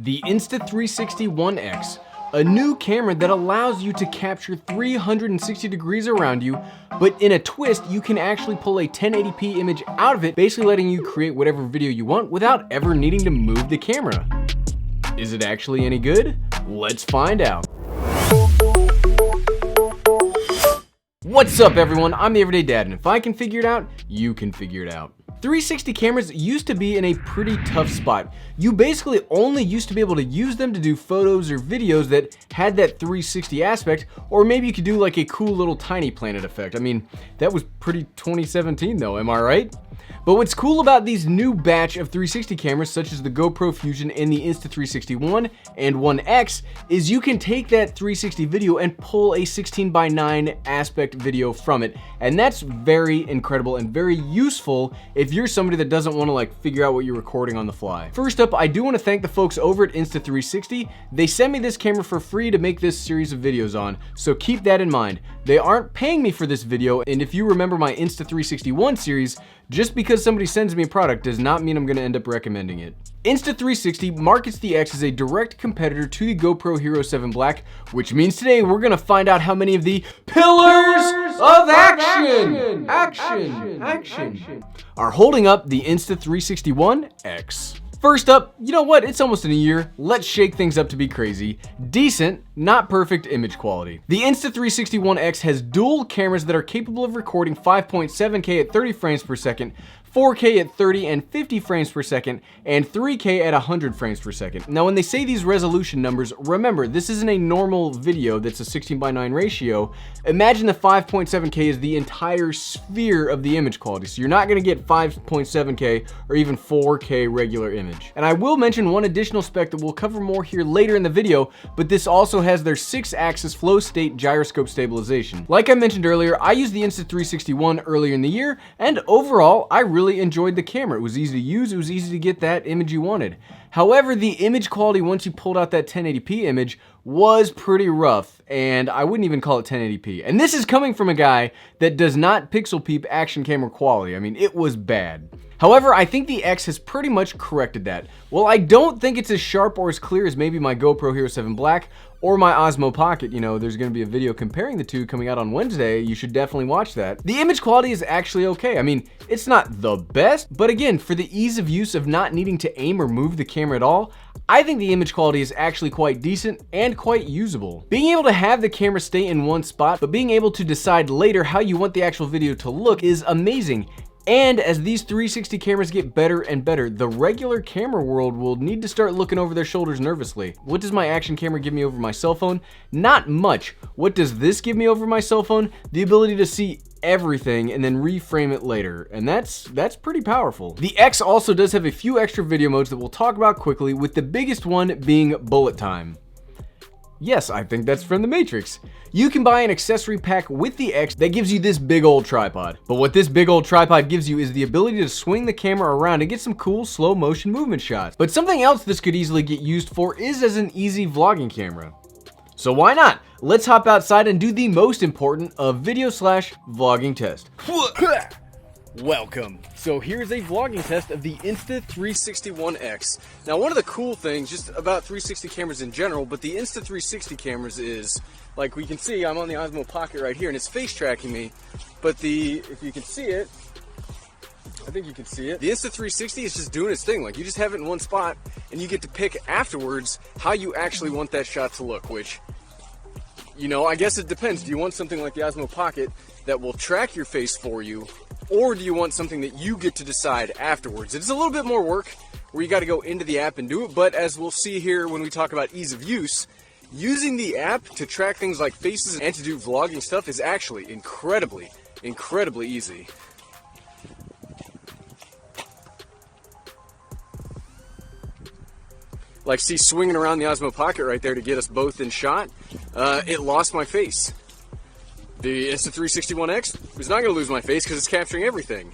the Insta360 One X, a new camera that allows you to capture 360 degrees around you, but in a twist, you can actually pull a 1080p image out of it, basically letting you create whatever video you want without ever needing to move the camera. Is it actually any good? Let's find out. What's up everyone, I'm the Everyday Dad, and if I can figure it out, you can figure it out. 360 cameras used to be in a pretty tough spot. You basically only used to be able to use them to do photos or videos that had that 360 aspect, or maybe you could do like a cool little tiny planet effect. I mean, that was pretty 2017 though, am I right? But what's cool about these new batch of 360 cameras, such as the GoPro Fusion and the Insta360 One and One X, is you can take that 360 video and pull a 16:9 aspect video from it. And that's very incredible and very useful if you're somebody that doesn't want to like figure out what you're recording on the fly. First up, I do want to thank the folks over at Insta360. They sent me this camera for free to make this series of videos on, so keep that in mind. They aren't paying me for this video, and if you remember my Insta360 One series, just because somebody sends me a product does not mean I'm going to end up recommending it. Insta360 markets the X as a direct competitor to the GoPro Hero 7 Black, which means today we're going to find out how many of the pillars of action are holding up the Insta360 One X. First up, you know what? It's almost in a year. Let's shake things up to be crazy. Decent, not perfect image quality. The Insta360 One X has dual cameras that are capable of recording 5.7K at 30 frames per second, 4K at 30 and 50 frames per second, and 3K at 100 frames per second. Now, when they say these resolution numbers, remember, this isn't a normal video that's a 16:9 ratio. Imagine the 5.7K is the entire sphere of the image quality, so you're not gonna get 5.7K or even 4K regular image. And I will mention one additional spec that we'll cover more here later in the video, but this also has their 6-axis flow state gyroscope stabilization. Like I mentioned earlier, I used the Insta360 One earlier in the year, and overall, I really enjoyed the camera. It was easy to use, it was easy to get that image you wanted. However, the image quality once you pulled out that 1080p image was pretty rough, and I wouldn't even call it 1080p. And this is coming from a guy that does not pixel peep action camera quality. I mean, it was bad. However, I think the X has pretty much corrected that. While I don't think it's as sharp or as clear as maybe my GoPro Hero 7 Black or my Osmo Pocket, you know, there's gonna be a video comparing the two coming out on Wednesday, you should definitely watch that. The image quality is actually okay. I mean, it's not the best, but again, for the ease of use of not needing to aim or move the camera at all, I think the image quality is actually quite decent and quite usable. Being able to have the camera stay in one spot, but being able to decide later how you want the actual video to look is amazing. And as these 360 cameras get better and better, the regular camera world will need to start looking over their shoulders nervously. What does my action camera give me over my cell phone? Not much. What does this give me over my cell phone? The ability to see everything and then reframe it later, and that's pretty powerful. The X also does have a few extra video modes that we'll talk about quickly, with the biggest one being bullet time. Yes, I think that's from The Matrix. You can buy an accessory pack with the X that gives you this big old tripod. But what this big old tripod gives you is the ability to swing the camera around and get some cool slow motion movement shots. But something else this could easily get used for is as an easy vlogging camera. So why not? Let's hop outside and do the most important of video/vlogging test. Welcome. So here's a vlogging test of the Insta360 One X. Now, one of the cool things just about 360 cameras in general, but the Insta360 cameras is, like we can see, I'm on the Osmo Pocket right here and it's face tracking me, but if you can see it, I think you can see it, the Insta360 is just doing its thing. Like, you just have it in one spot and you get to pick afterwards how you actually want that shot to look, which, you know, I guess it depends. Do you want something like the Osmo Pocket that will track your face for you, or do you want something that you get to decide afterwards? It's a little bit more work where you got to go into the app and do it, but as we'll see here when we talk about ease of use, using the app to track things like faces and to do vlogging stuff is actually incredibly easy. Like, see, swinging around the Osmo Pocket right there to get us both in shot, it lost my face. The Insta360 One X is not going to lose my face because it's capturing everything.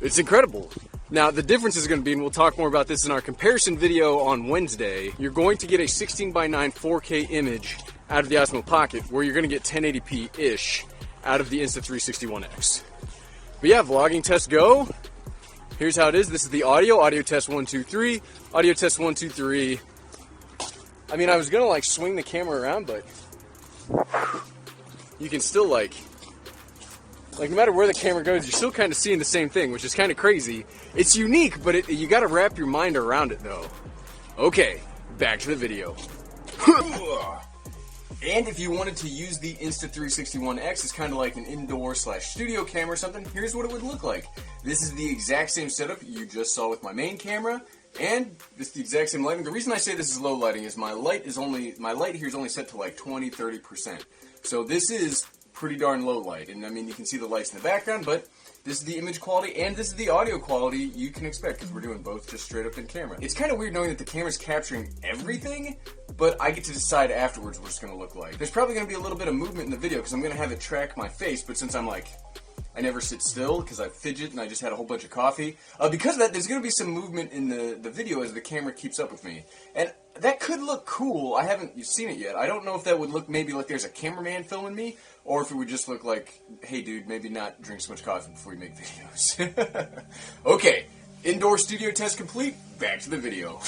It's incredible. Now, the difference is going to be, and we'll talk more about this in our comparison video on Wednesday, you're going to get a 16:9 4K image out of the Osmo Pocket, where you're going to get 1080p-ish out of the Insta360 One X. But yeah, vlogging test go. Here's how it is. This is the audio test 1, 2, 3, audio test 1, 2, 3. I mean, I was gonna like swing the camera around, but you can still like no matter where the camera goes, you're still kind of seeing the same thing, which is kind of crazy. It's unique, but you gotta wrap your mind around it though. Okay, back to the video. And if you wanted to use the Insta360 One X as kind of like an indoor / studio camera or something, here's what it would look like. This is the exact same setup you just saw with my main camera, and this is the exact same lighting. The reason I say this is low lighting is my light here is only set to like 20-30%. So this is pretty darn low light, and I mean you can see the lights in the background, but this is the image quality and this is the audio quality you can expect because we're doing both just straight up in camera. It's kind of weird knowing that the camera's capturing everything, but I get to decide afterwards what it's going to look like. There's probably going to be a little bit of movement in the video because I'm going to have it track my face, but since I never sit still because I fidget and I just had a whole bunch of coffee, because of that there's going to be some movement in the video as the camera keeps up with me. And that could look cool. I haven't seen it yet. I don't know if that would look maybe like there's a cameraman filming me, or if it would just look like, hey dude, maybe not drink so much coffee before you make videos. Okay, indoor studio test complete, back to the video.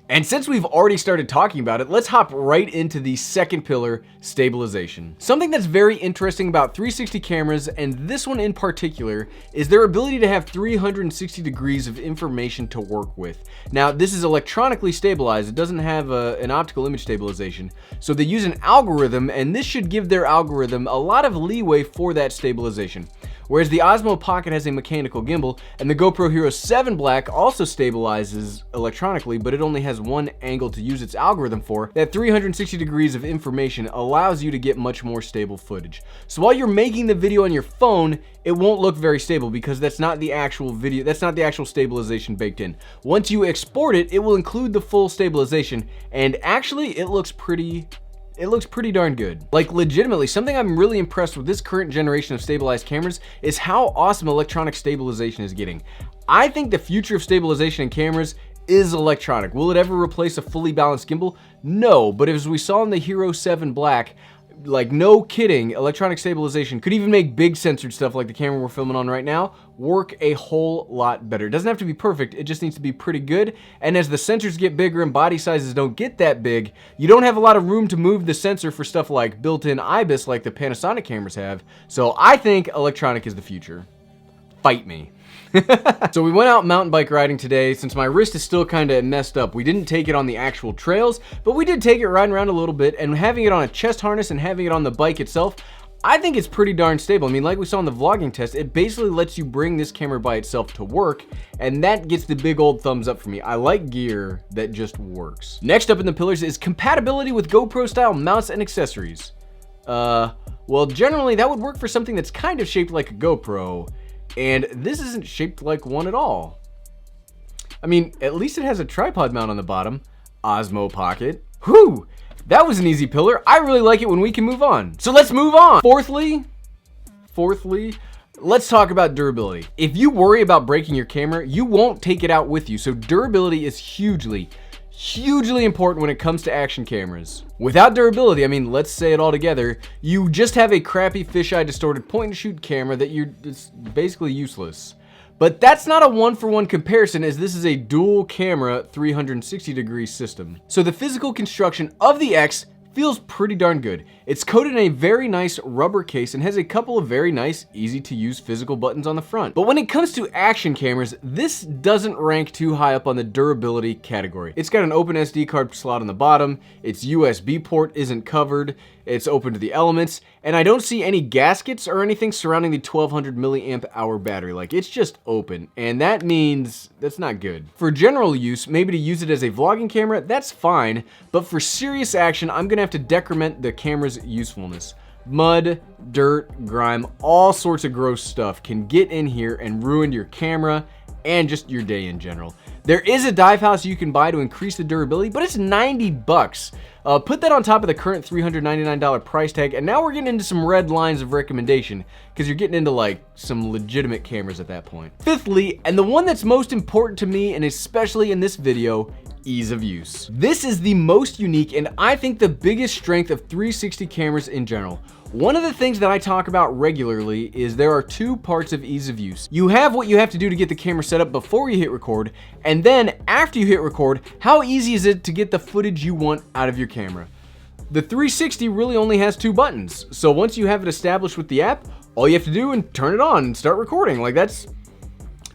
And since we've already started talking about it, let's hop right into the second pillar, stabilization. Something that's very interesting about 360 cameras, and this one in particular, is their ability to have 360 degrees of information to work with. Now, this is electronically stabilized. It doesn't have an optical image stabilization. So they use an algorithm, and this should give their algorithm a lot of leeway for that stabilization. Whereas the Osmo Pocket has a mechanical gimbal, and the GoPro Hero 7 Black also stabilizes electronically, but it only has one angle to use its algorithm for. That 360 degrees of information allows you to get much more stable footage. So while you're making the video on your phone, it won't look very stable because that's not the actual video, that's not the actual stabilization baked in. Once you export it, it will include the full stabilization, and actually it looks pretty darn good. Like legitimately, something I'm really impressed with this current generation of stabilized cameras is how awesome electronic stabilization is getting. I think the future of stabilization in cameras is electronic. Will it ever replace a fully balanced gimbal? No, but as we saw in the Hero 7 Black, like no kidding, electronic stabilization could even make big censored stuff like the camera we're filming on right now work a whole lot better. It doesn't have to be perfect, it just needs to be pretty good. And as the sensors get bigger and body sizes don't get that big, you don't have a lot of room to move the sensor for stuff like built-in IBIS like the Panasonic cameras have. So I think electronic is the future. Fight me. So we went out mountain bike riding today. Since my wrist is still kind of messed up, we didn't take it on the actual trails, but we did take it riding around a little bit, and having it on a chest harness and having it on the bike itself, I think it's pretty darn stable. I mean, like we saw in the vlogging test, it basically lets you bring this camera by itself to work, and that gets the big old thumbs up for me. I like gear that just works. Next up in the pillars is compatibility with GoPro style mounts and accessories. Well, generally that would work for something that's kind of shaped like a GoPro, and this isn't shaped like one at all. I mean, at least it has a tripod mount on the bottom. Osmo Pocket. Whew! That was an easy pillar. I really like it when we can move on. So let's move on. Fourthly, let's talk about durability. If you worry about breaking your camera, you won't take it out with you. So durability is hugely important when it comes to action cameras. Without durability, I mean, let's say it all together, you just have a crappy fisheye distorted point and shoot camera that it's basically useless. But that's not a one-for-one comparison, as this is a dual camera 360 degree system. So the physical construction of the X feels pretty darn good. It's coated in a very nice rubber case and has a couple of very nice, easy to use physical buttons on the front. But when it comes to action cameras, this doesn't rank too high up on the durability category. It's got an open SD card slot on the bottom, its USB port isn't covered, it's open to the elements, and I don't see any gaskets or anything surrounding the 1200 milliamp hour battery. Like, it's just open, and that means that's not good. For general use, maybe to use it as a vlogging camera, that's fine, but for serious action, I'm gonna have to decrement the camera's usefulness. Mud, dirt, grime, all sorts of gross stuff can get in here and ruin your camera and just your day in general. There is a dive house you can buy to increase the durability, but it's 90 bucks. Put that on top of the current $399 price tag, and now we're getting into some red lines of recommendation, because you're getting into like some legitimate cameras at that point. Fifthly, and the one that's most important to me, and especially in this video, ease of use. This is the most unique and I think the biggest strength of 360 cameras in general. One of the things that I talk about regularly is there are two parts of ease of use. You have what you have to do to get the camera set up before you hit record, and then after you hit record, how easy is it to get the footage you want out of your camera? The 360 really only has two buttons, so once you have it established with the app, all you have to do is turn it on and start recording. Like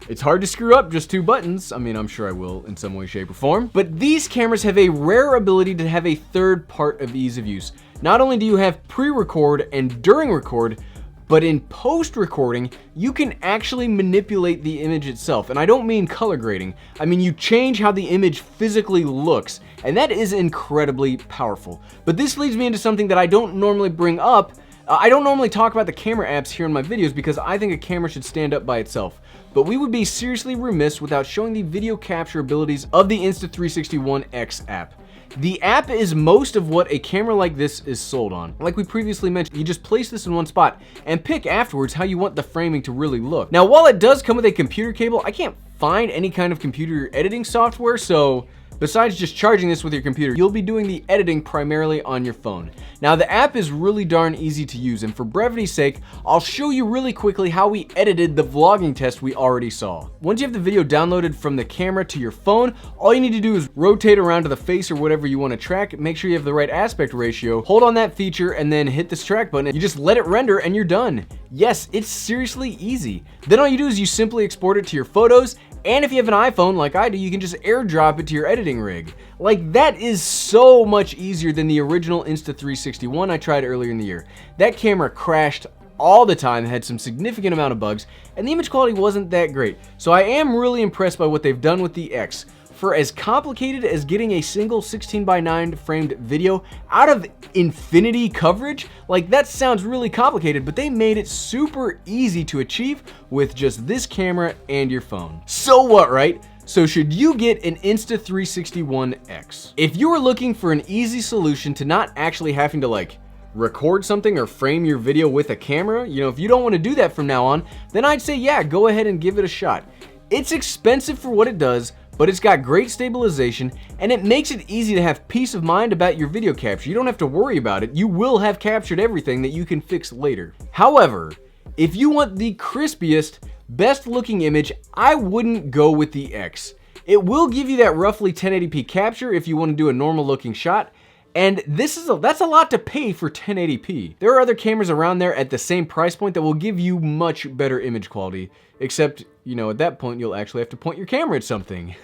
it's hard to screw up just two buttons. I mean, I'm sure I will in some way, shape, or form. But these cameras have a rare ability to have a third part of ease of use. Not only do you have pre-record and during record, but in post-recording, you can actually manipulate the image itself. And I don't mean color grading. I mean, you change how the image physically looks, and that is incredibly powerful. But this leads me into something that I don't normally bring up. I don't normally talk about the camera apps here in my videos because I think a camera should stand up by itself. But we would be seriously remiss without showing the video capture abilities of the Insta360 One X app. The app is most of what a camera like this is sold on. Like we previously mentioned, you just place this in one spot and pick afterwards how you want the framing to really look. Now, while it does come with a computer cable, I can't find any kind of computer editing software, so besides just charging this with your computer, you'll be doing the editing primarily on your phone. Now, the app is really darn easy to use, and for brevity's sake, I'll show you really quickly how we edited the vlogging test we already saw. Once you have the video downloaded from the camera to your phone, all you need to do is rotate around to the face or whatever you want to track, make sure you have the right aspect ratio, hold on that feature, and then hit this track button. You just let it render and you're done. Yes, it's seriously easy. Then all you do is you simply export it to your photos, and if you have an iPhone like I do, you can just airdrop it to your editing rig. Like, that is so much easier than the original Insta360 One I tried earlier in the year. That camera crashed all the time, had some significant amount of bugs, and the image quality wasn't that great. So I am really impressed by what they've done with the X. For as complicated as getting a single 16:9 framed video out of infinity coverage, like that sounds really complicated, but they made it super easy to achieve with just this camera and your phone. So what, right? So should you get an Insta360 One X? If you are looking for an easy solution to not actually having to like record something or frame your video with a camera, you know, if you don't want to do that from now on, then I'd say yeah, go ahead and give it a shot. It's expensive for what it does, but it's got great stabilization, and it makes it easy to have peace of mind about your video capture. You don't have to worry about it. You will have captured everything that you can fix later. However, if you want the crispiest, best looking image, I wouldn't go with the X. It will give you that roughly 1080p capture if you want to do a normal looking shot, and that's a lot to pay for 1080p. There are other cameras around there at the same price point that will give you much better image quality, except, you know, at that point you'll actually have to point your camera at something.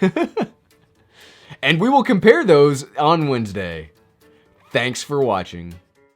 And we will compare those on Wednesday. Thanks for watching.